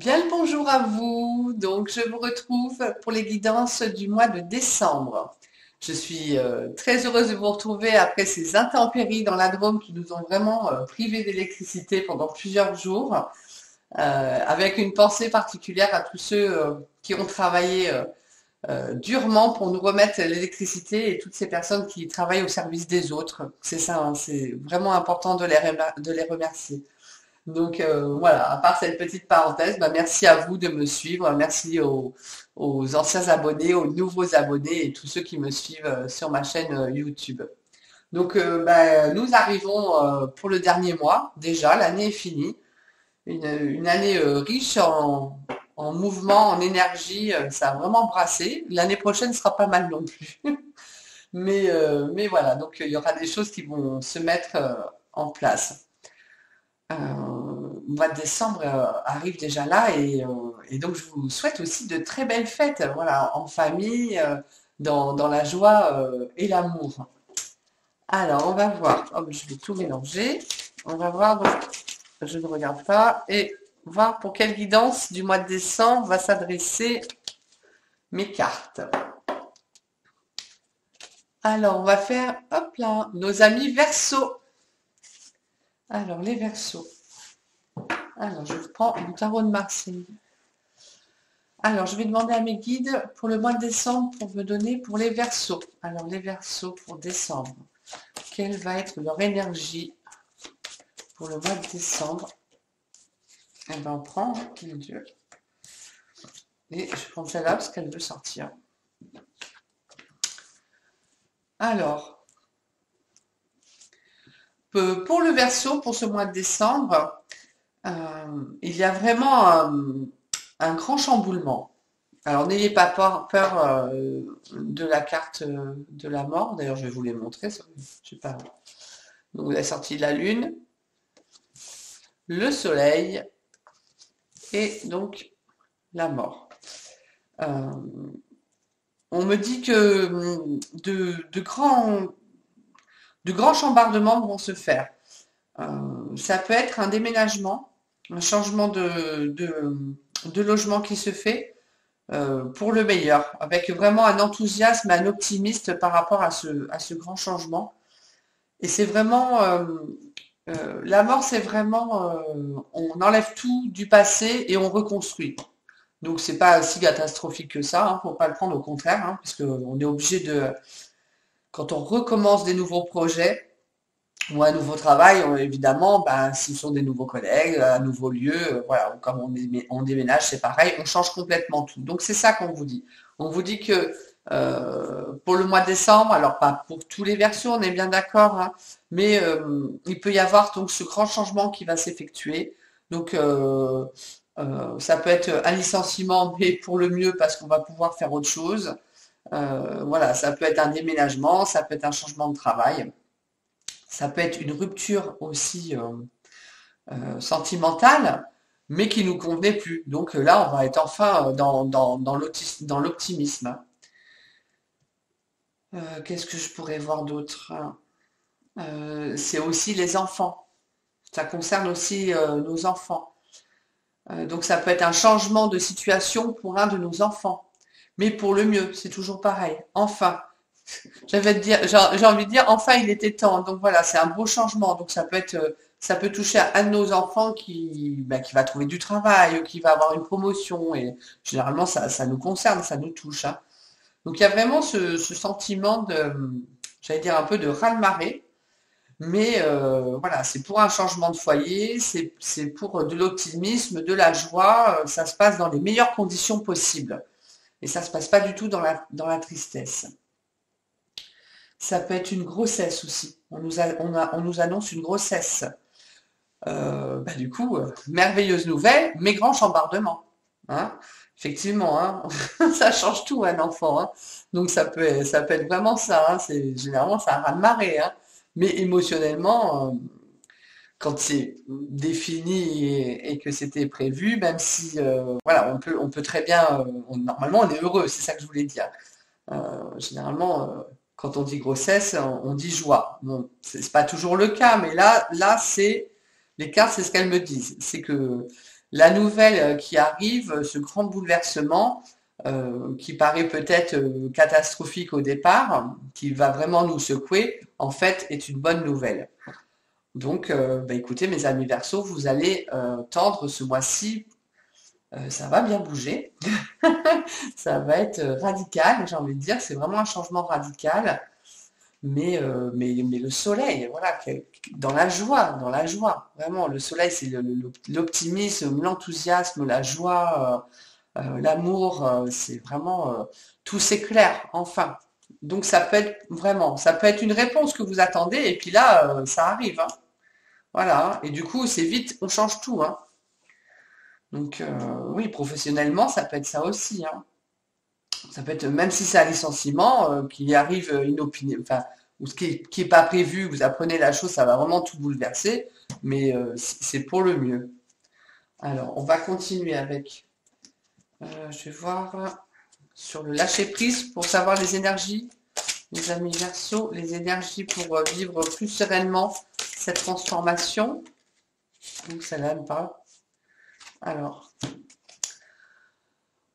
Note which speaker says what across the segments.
Speaker 1: Bien le bonjour à vous. Donc, je vous retrouve pour les guidances du mois de décembre. Je suis très heureuse de vous retrouver après ces intempéries dans la Drôme qui nous ont vraiment privés d'électricité pendant plusieurs jours, avec une pensée particulière à tous ceux qui ont travaillé durement pour nous remettre l'électricité et toutes ces personnes qui travaillent au service des autres. C'est ça, hein, c'est vraiment important de les remercier. Donc voilà, à part cette petite parenthèse, bah, merci à vous de me suivre, merci aux anciens abonnés, aux nouveaux abonnés et tous ceux qui me suivent sur ma chaîne YouTube. Donc bah, nous arrivons pour le dernier mois, déjà, l'année est finie, une année riche en mouvement, en énergie, ça a vraiment brassé. L'année prochaine sera pas mal non plus. Mais voilà, donc il y aura des choses qui vont se mettre en place. Le mois de décembre arrive déjà là et donc je vous souhaite aussi de très belles fêtes, voilà, en famille, dans la joie et l'amour. Alors, on va voir. Hop, je vais tout mélanger. On va voir, donc, je ne regarde pas, et voir pour quelle guidance du mois de décembre va s'adresser mes cartes. Alors, on va faire, hop là, nos amis Verseaux. Alors, les Verseaux. Alors, je prends le tarot de Marseille. Alors, je vais demander à mes guides pour le mois de décembre pour me donner pour les Verseaux. Alors, les Verseaux pour décembre. Quelle va être leur énergie pour le mois de décembre? Eh bien, on prend, mon Dieu. Et je prends celle-là parce qu'elle veut sortir. Alors, pour le Verseau, pour ce mois de décembre, il y a vraiment un grand chamboulement. Alors, n'ayez pas peur de la carte de la mort. D'ailleurs, je vais vous les montrer. Je sais pas. Donc, la sortie de la lune, le soleil et donc la mort. On me dit que de grands chambardements vont se faire. Ça peut être un déménagement, un changement de logement qui se fait pour le meilleur, avec vraiment un enthousiasme, un optimiste par rapport à ce grand changement. Et c'est vraiment, la mort, c'est vraiment, on enlève tout du passé et on reconstruit. Donc c'est pas si catastrophique que ça, hein, faut pas le prendre au contraire, hein, parce qu'on est obligé de, quand on recommence des nouveaux projets ou un nouveau travail, évidemment, ben, ce sont des nouveaux collègues, un nouveau lieu, voilà, comme on déménage, c'est pareil, on change complètement tout. Donc c'est ça qu'on vous dit. On vous dit que pour le mois de décembre, alors pas pour tous les versions, on est bien d'accord, hein, mais il peut y avoir donc ce grand changement qui va s'effectuer. Donc ça peut être un licenciement, mais pour le mieux parce qu'on va pouvoir faire autre chose. Voilà, ça peut être un déménagement, ça peut être un changement de travail, ça peut être une rupture aussi sentimentale, mais qui nous convenait plus. Donc là, on va être enfin dans l'optimisme. Qu'est-ce que je pourrais voir d'autre? C'est aussi les enfants. Ça concerne aussi nos enfants. Donc ça peut être un changement de situation pour un de nos enfants. Mais pour le mieux, c'est toujours pareil. Enfin, j'ai envie de dire, enfin il était temps. Donc voilà, c'est un beau changement. Donc ça peut être, ça peut toucher à un de nos enfants qui va trouver du travail, qui va avoir une promotion. Et généralement, ça nous concerne, ça nous touche, hein. Donc il y a vraiment ce sentiment de, j'allais dire un peu de raz-de-marée. Mais voilà, c'est pour un changement de foyer, c'est pour de l'optimisme, de la joie. Ça se passe dans les meilleures conditions possibles. Et ça ne se passe pas du tout dans la tristesse. Ça peut être une grossesse aussi. On nous annonce une grossesse. Bah, du coup, merveilleuse nouvelle, mais grand chambardement, hein. Effectivement, hein, ça change tout un enfant, hein. Donc ça peut être vraiment ça, hein. Généralement, ça a raz-de-marée, hein. Mais émotionnellement, quand c'est défini et que c'était prévu, même si voilà, on peut très bien, normalement on est heureux, c'est ça que je voulais dire. Généralement, quand on dit grossesse, on dit joie. Bon, c'est pas toujours le cas, mais là, c'est les cartes, c'est ce qu'elles me disent. C'est que la nouvelle qui arrive, ce grand bouleversement, qui paraît peut-être catastrophique au départ, qui va vraiment nous secouer, en fait, est une bonne nouvelle. Donc, bah, écoutez, mes amis Verseaux, vous allez tendre ce mois-ci, ça va bien bouger, ça va être radical, j'ai envie de dire, c'est vraiment un changement radical, mais le soleil, voilà, dans la joie, vraiment, le soleil, c'est l'optimisme, l'enthousiasme, la joie, l'amour, c'est vraiment, tout s'éclaire, enfin. Donc ça peut être vraiment, ça peut être une réponse que vous attendez, et puis là, ça arrive, hein. Voilà, et du coup, c'est vite, on change tout, hein. Donc oui, professionnellement, ça peut être ça aussi, hein. Ça peut être, même si c'est un licenciement, qu'il arrive inopiné, enfin, ou ce qui est pas prévu, vous apprenez la chose, ça va vraiment tout bouleverser, mais c'est pour le mieux. Alors, on va continuer avec, je vais voir sur le lâcher prise pour savoir les énergies, les amis Verseaux, les énergies pour vivre plus sereinement cette transformation. Donc, ça là me parle. Alors,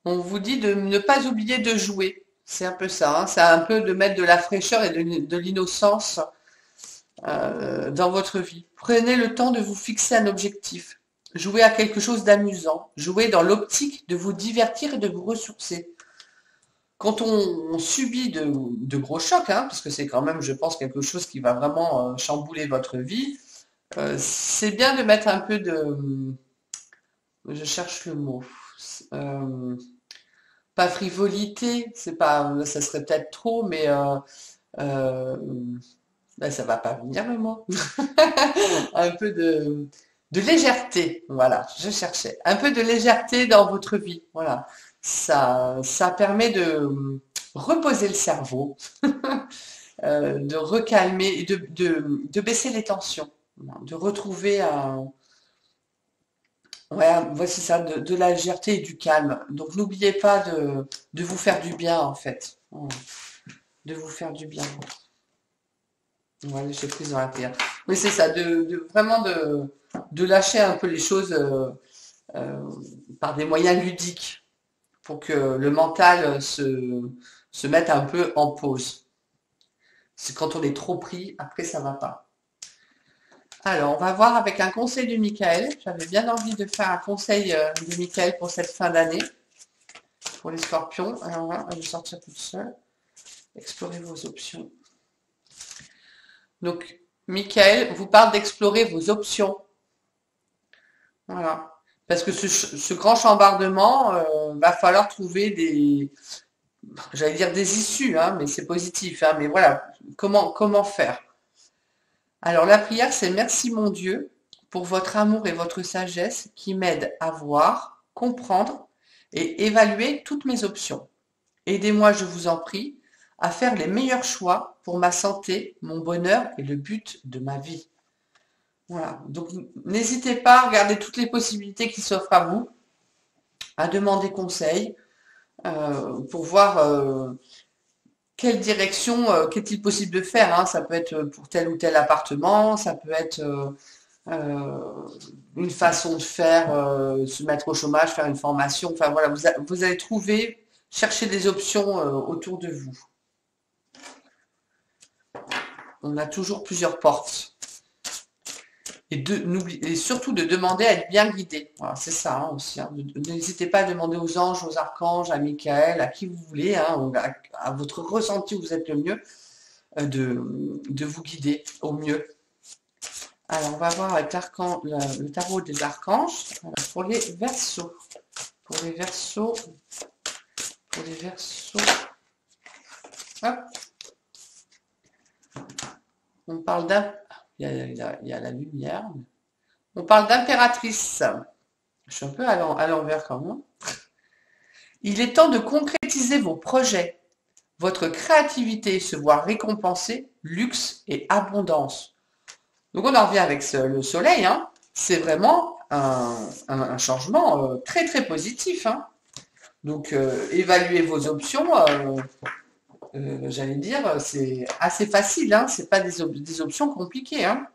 Speaker 1: on vous dit de ne pas oublier de jouer. C'est un peu ça, hein. C'est un peu de mettre de la fraîcheur et de l'innocence dans votre vie. Prenez le temps de vous fixer un objectif. Jouez à quelque chose d'amusant. Jouez dans l'optique de vous divertir et de vous ressourcer. Quand on subit de gros chocs, hein, parce que c'est quand même, je pense, quelque chose qui va vraiment chambouler votre vie, c'est bien de mettre un peu de... Je cherche le mot. Euh, Pas frivolité, c'est pas, ça serait peut-être trop, mais euh, ben, ça va pas venir le mot. Un peu de légèreté, voilà, je cherchais. Un peu de légèreté dans votre vie, voilà. Ça permet de reposer le cerveau, de recalmer, et de baisser les tensions, voilà, de retrouver un, ouais, voici ça, de la légèreté et du calme. Donc n'oubliez pas de vous faire du bien, en fait. Voilà. De vous faire du bien. On va lâcher prise dans la terre. Oui, c'est ça, vraiment de lâcher un peu les choses euh, par des moyens ludiques pour que le mental se mette un peu en pause. C'est quand on est trop pris, après ça va pas. Alors, on va voir avec un conseil de Michael. J'avais bien envie de faire un conseil de Michael pour cette fin d'année, pour les scorpions. Alors là, je vais sortir toute seule. Explorez vos options. Donc, Michael vous parle d'explorer vos options. Voilà. Parce que ce grand chambardement, va falloir trouver j'allais dire des issues, hein, mais c'est positif, hein, mais voilà, comment faire? Alors la prière, c'est merci mon Dieu pour votre amour et votre sagesse qui m'aident à voir, comprendre et évaluer toutes mes options. Aidez-moi, je vous en prie, à faire les meilleurs choix pour ma santé, mon bonheur et le but de ma vie. Voilà. Donc n'hésitez pas à regarder toutes les possibilités qui s'offrent à vous, à demander conseil pour voir quelle direction, qu'est-il possible de faire, hein. Ça peut être pour tel ou tel appartement, ça peut être une façon de faire, se mettre au chômage, faire une formation. Enfin voilà, vous allez trouver, chercher des options autour de vous. On a toujours plusieurs portes. Et surtout de demander à être bien guidé. Voilà, c'est ça hein, aussi. Hein. N'hésitez pas à demander aux anges, aux archanges, à Michael, à qui vous voulez, hein, à votre ressenti où vous êtes le mieux, de vous guider au mieux. Alors, on va voir avec le tarot des archanges pour les Verseaux. Pour les Verseaux. Pour les Verseaux. Hop. On parle d'un... Il y a la lumière. On parle d'impératrice. Je suis un peu à l'envers quand même. Il est temps de concrétiser vos projets. Votre créativité se voit récompensée, luxe et abondance. Donc on en revient avec le soleil. Hein. C'est vraiment un changement très très positif. Hein. Donc évaluez vos options. J'allais dire, c'est assez facile. Hein. C'est pas des options compliquées. Hein.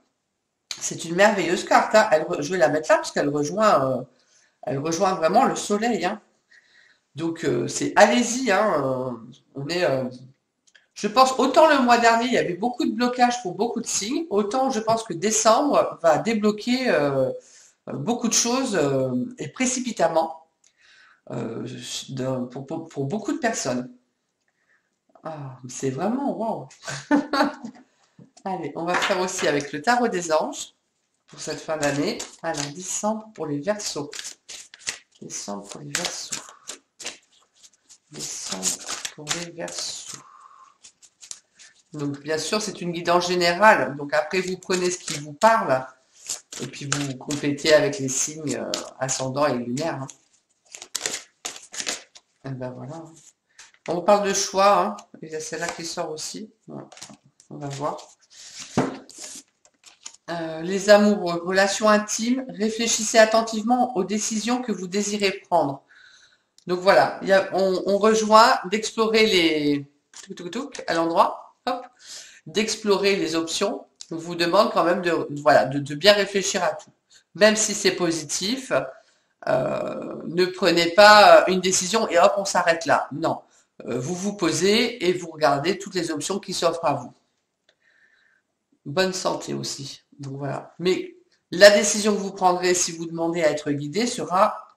Speaker 1: C'est une merveilleuse carte. Hein. Je vais la mettre là parce qu'elle rejoint Elle rejoint vraiment le soleil, hein. Donc, c'est allez-y, hein, on est, je pense, autant le mois dernier, il y avait beaucoup de blocages pour beaucoup de signes, autant je pense que décembre va débloquer beaucoup de choses et précipitamment pour beaucoup de personnes. Ah, c'est vraiment waouh. Allez, on va faire aussi avec le tarot des anges pour cette fin d'année. Alors, décembre pour les Verseaux. Décembre pour les Verseaux. Décembre pour les Verseaux. Donc, bien sûr, c'est une guidance générale. Donc, après, vous prenez ce qui vous parle et puis vous complétez avec les signes ascendants et lunaires, hein. Et ben voilà. On parle de choix, hein. Il y a celle-là qui sort aussi. Ouais. On va voir. Les amoureux, relations intimes, réfléchissez attentivement aux décisions que vous désirez prendre. Donc voilà, on rejoint d'explorer les à l'endroit, hop, d'explorer les options. On vous demande quand même de bien réfléchir à tout. Même si c'est positif, ne prenez pas une décision et hop, on s'arrête là. Non, vous vous posez et vous regardez toutes les options qui s'offrent à vous. Bonne santé aussi. Donc voilà. Mais la décision que vous prendrez si vous demandez à être guidé sera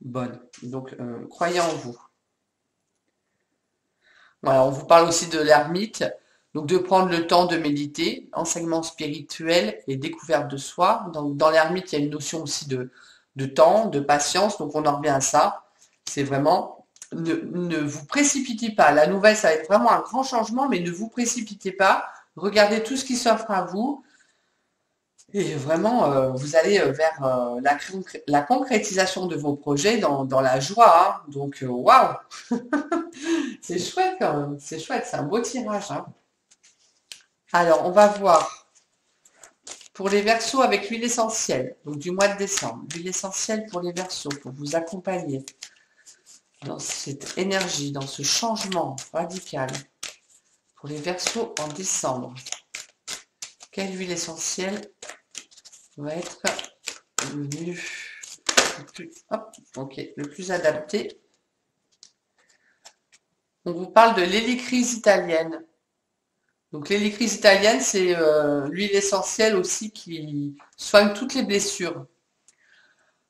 Speaker 1: bonne. Donc croyez en vous. Voilà, on vous parle aussi de l'ermite. Donc de prendre le temps de méditer, enseignement spirituel et découverte de soi. Donc dans l'ermite, il y a une notion aussi de temps, de patience. Donc on en revient à ça. C'est vraiment, ne vous précipitez pas. La nouvelle, ça va être vraiment un grand changement, mais ne vous précipitez pas. Regardez tout ce qui s'offre à vous. Et vraiment, vous allez vers la concrétisation de vos projets dans la joie, hein. Donc, waouh, c'est chouette quand même. C'est chouette, c'est un beau tirage, hein. Alors, on va voir pour les Verseaux avec l'huile essentielle, donc du mois de décembre. L'huile essentielle pour les Verseaux, pour vous accompagner dans cette énergie, dans ce changement radical. Pour les Verseaux en décembre. Quelle huile essentielle va être le plus adapté? On vous parle de l'hélicryse italienne. Donc l'hélicryse italienne, c'est l'huile essentielle aussi qui soigne toutes les blessures.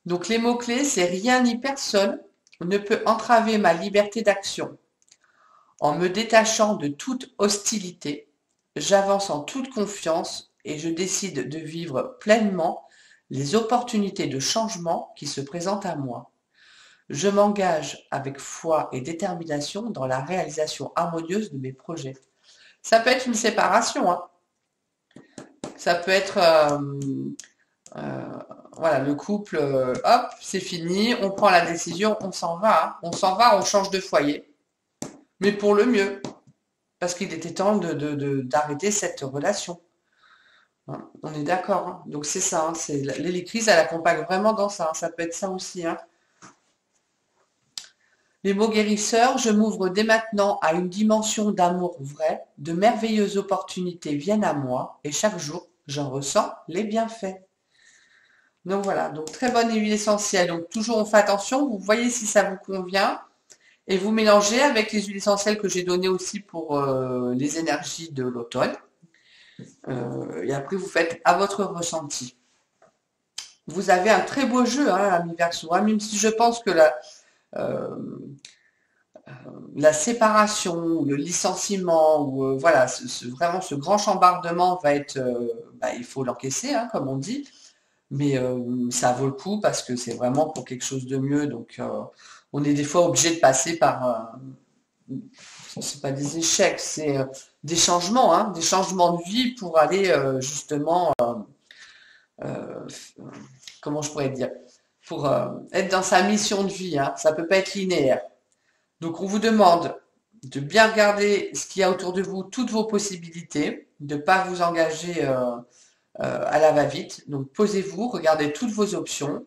Speaker 1: Donc les mots-clés, c'est rien ni personne ne peut entraver ma liberté d'action. En me détachant de toute hostilité, j'avance en toute confiance et je décide de vivre pleinement les opportunités de changement qui se présentent à moi. Je m'engage avec foi et détermination dans la réalisation harmonieuse de mes projets. Ça peut être une séparation, hein. Ça peut être, voilà, le couple, hop, c'est fini, on prend la décision, on s'en va, hein. On s'en va, on change de foyer. Mais pour le mieux, parce qu'il était temps d'arrêter cette relation. Hein, on est d'accord, hein. Donc c'est ça, hein, l'hélicryse, elle accompagne vraiment dans ça, hein. Ça peut être ça aussi, hein. Les mots guérisseurs, je m'ouvre dès maintenant à une dimension d'amour vrai, de merveilleuses opportunités viennent à moi et chaque jour, j'en ressens les bienfaits. Donc voilà, donc très bonne huile essentielle. Donc toujours on fait attention, vous voyez si ça vous convient et vous mélangez avec les huiles essentielles que j'ai données aussi pour les énergies de l'automne. Et après vous faites à votre ressenti. Vous avez un très beau jeu, hein, ami Verseau, hein, même si je pense que la séparation, ou le licenciement, ou voilà, vraiment ce grand chambardement va être, il faut l'encaisser, hein, comme on dit, mais ça vaut le coup parce que c'est vraiment pour quelque chose de mieux. Donc, on est des fois obligé de passer par, c'est pas des échecs, c'est des changements, hein, des changements de vie pour aller justement, comment je pourrais dire, pour être dans sa mission de vie, hein, ça peut pas être linéaire. Donc, on vous demande de bien regarder ce qu'il y a autour de vous, toutes vos possibilités, de ne pas vous engager à la va-vite. Donc, posez-vous, regardez toutes vos options.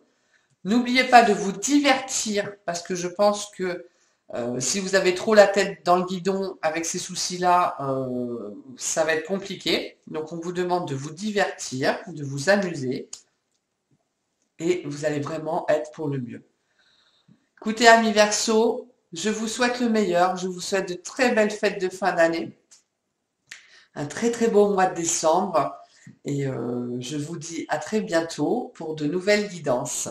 Speaker 1: N'oubliez pas de vous divertir, parce que je pense que si vous avez trop la tête dans le guidon avec ces soucis-là, ça va être compliqué. Donc, on vous demande de vous divertir, de vous amuser. et vous allez vraiment être pour le mieux. Écoutez, amis Verseau, je vous souhaite le meilleur. Je vous souhaite de très belles fêtes de fin d'année, un très très beau mois de décembre et je vous dis à très bientôt pour de nouvelles guidances.